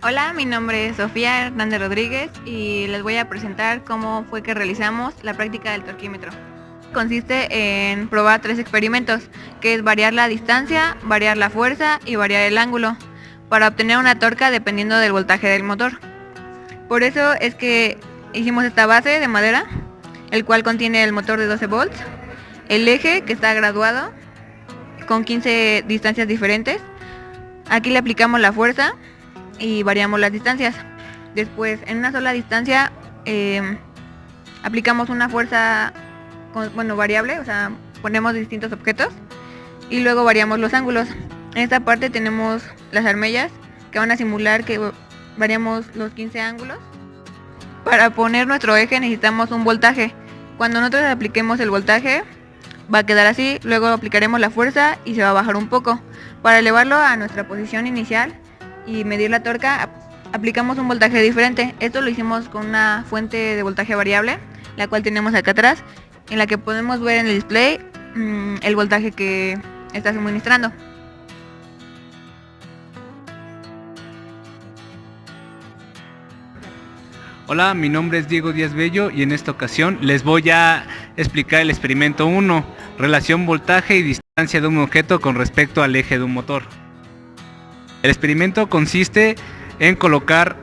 Hola, mi nombre es Sofía Hernández Rodríguez y les voy a presentar cómo fue que realizamos la práctica del torquímetro. Consiste en probar 3 experimentos, que es variar la distancia, variar la fuerza y variar el ángulo, para obtener una torca dependiendo del voltaje del motor. Por eso es que hicimos esta base de madera, el cual contiene el motor de 12 volts, el eje que está graduado con 15 distancias diferentes. Aquí le aplicamos la fuerza y variamos las distancias. Después, en una sola distancia, aplicamos una fuerza variable, o sea, ponemos distintos objetos y luego variamos los ángulos. En esta parte tenemos las armellas que van a simular que variamos los 15 ángulos. Para poner nuestro eje necesitamos un voltaje. Cuando nosotros apliquemos el voltaje va a quedar así, luego aplicaremos la fuerza y se va a bajar un poco. Para elevarlo a nuestra posición inicial y medir la torca, aplicamos un voltaje diferente. Esto lo hicimos con una fuente de voltaje variable, la cual tenemos acá atrás, en la que podemos ver en el display el voltaje que está suministrando. Hola, mi nombre es Diego Díaz Bello y en esta ocasión les voy a explicar el experimento 1, relación voltaje y distancia de un objeto con respecto al eje de un motor. El experimento consiste en colocar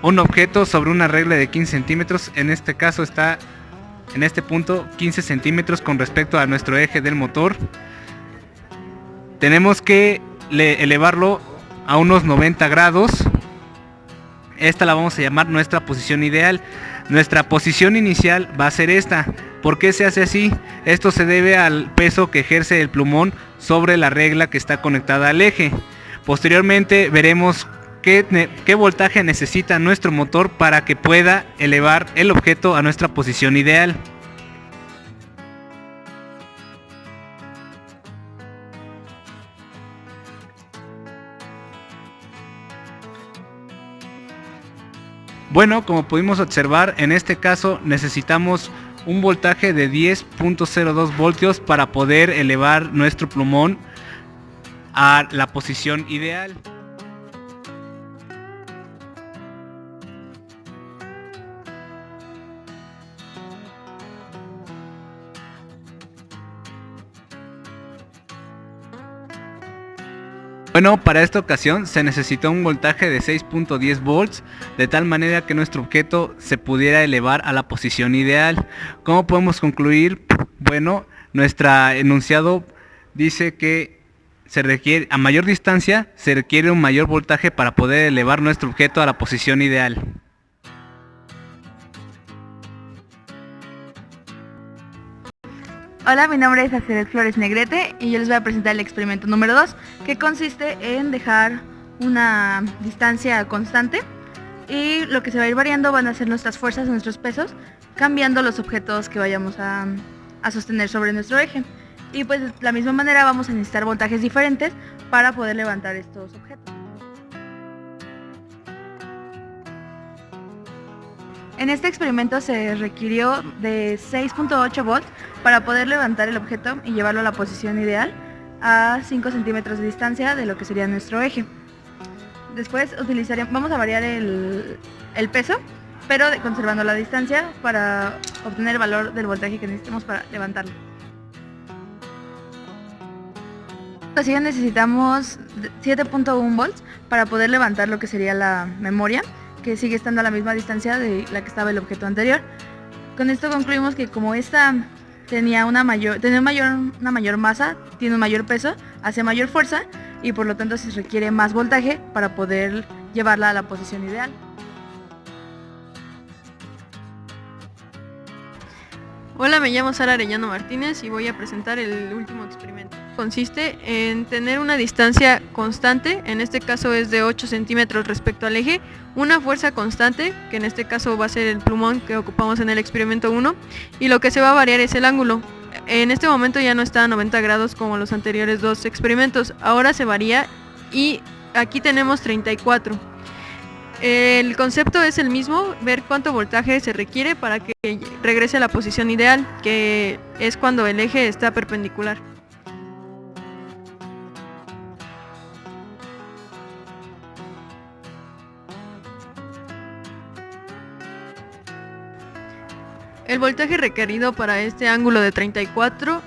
un objeto sobre una regla de 15 centímetros, en este caso está en este punto 15 centímetros con respecto a nuestro eje del motor. Tenemos que elevarlo a unos 90 grados. Esta la vamos a llamar nuestra posición ideal. Nuestra posición inicial va a ser esta. ¿Por qué se hace así? Esto se debe al peso que ejerce el plumón sobre la regla que está conectada al eje. Posteriormente veremos qué voltaje necesita nuestro motor para que pueda elevar el objeto a nuestra posición ideal. Bueno, como pudimos observar, en este caso necesitamos un voltaje de 10.02 voltios para poder elevar nuestro plumón a la posición ideal. Bueno, para esta ocasión se necesitó un voltaje de 6.10 volts, de tal manera que nuestro objeto se pudiera elevar a la posición ideal. ¿Cómo podemos concluir? Bueno, nuestro enunciado dice que a mayor distancia se requiere un mayor voltaje para poder elevar nuestro objeto a la posición ideal. Hola, mi nombre es Aceret Flores Negrete y yo les voy a presentar el experimento número 2, que consiste en dejar una distancia constante y lo que se va a ir variando van a ser nuestras fuerzas, nuestros pesos, cambiando los objetos que vayamos a sostener sobre nuestro eje. Y pues de la misma manera vamos a necesitar voltajes diferentes para poder levantar estos objetos. En este experimento se requirió de 6.8 volts para poder levantar el objeto y llevarlo a la posición ideal a 5 centímetros de distancia de lo que sería nuestro eje. Después vamos a variar el peso, pero conservando la distancia para obtener el valor del voltaje que necesitemos para levantarlo. Así necesitamos 7.1 volts para poder levantar lo que sería la memoria, que sigue estando a la misma distancia de la que estaba el objeto anterior. Con esto concluimos que como esta tenía una mayor masa, tiene un mayor peso, hace mayor fuerza y por lo tanto se requiere más voltaje para poder llevarla a la posición ideal. Hola, me llamo Sara Arellano Martínez y voy a presentar el último experimento. Consiste en tener una distancia constante, en este caso es de 8 centímetros respecto al eje, una fuerza constante, que en este caso va a ser el plumón que ocupamos en el experimento 1, y lo que se va a variar es el ángulo. En este momento ya no está a 90 grados como los anteriores dos experimentos, ahora se varía y aquí tenemos 34. El concepto es el mismo, ver cuánto voltaje se requiere para que regrese a la posición ideal, que es cuando el eje está perpendicular. El voltaje requerido para este ángulo de 34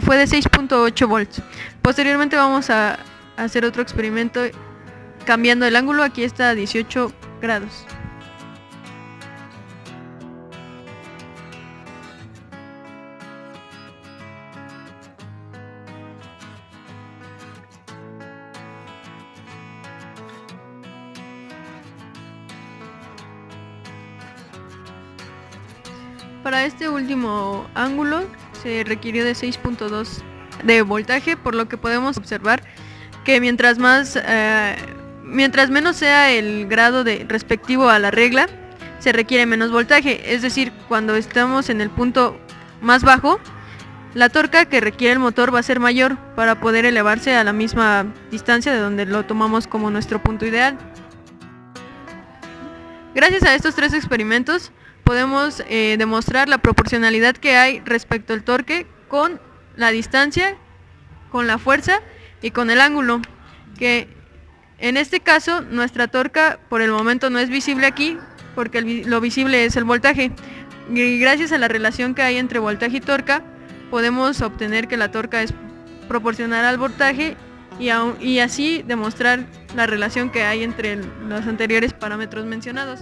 fue de 6.8 volts. Posteriormente vamos a hacer otro experimento cambiando el ángulo. Aquí está a 18 grados. Para este último ángulo se requirió de 6.2 de voltaje, por lo que podemos observar que mientras menos sea el grado respectivo a la regla, se requiere menos voltaje. Es decir, cuando estamos en el punto más bajo, la torca que requiere el motor va a ser mayor para poder elevarse a la misma distancia de donde lo tomamos como nuestro punto ideal. Gracias a estos 3 experimentos podemos demostrar la proporcionalidad que hay respecto al torque con la distancia, con la fuerza y con el ángulo, que en este caso nuestra torca por el momento no es visible aquí porque lo visible es el voltaje, y gracias a la relación que hay entre voltaje y torca podemos obtener que la torca es proporcional al voltaje y así demostrar la relación que hay entre los anteriores parámetros mencionados.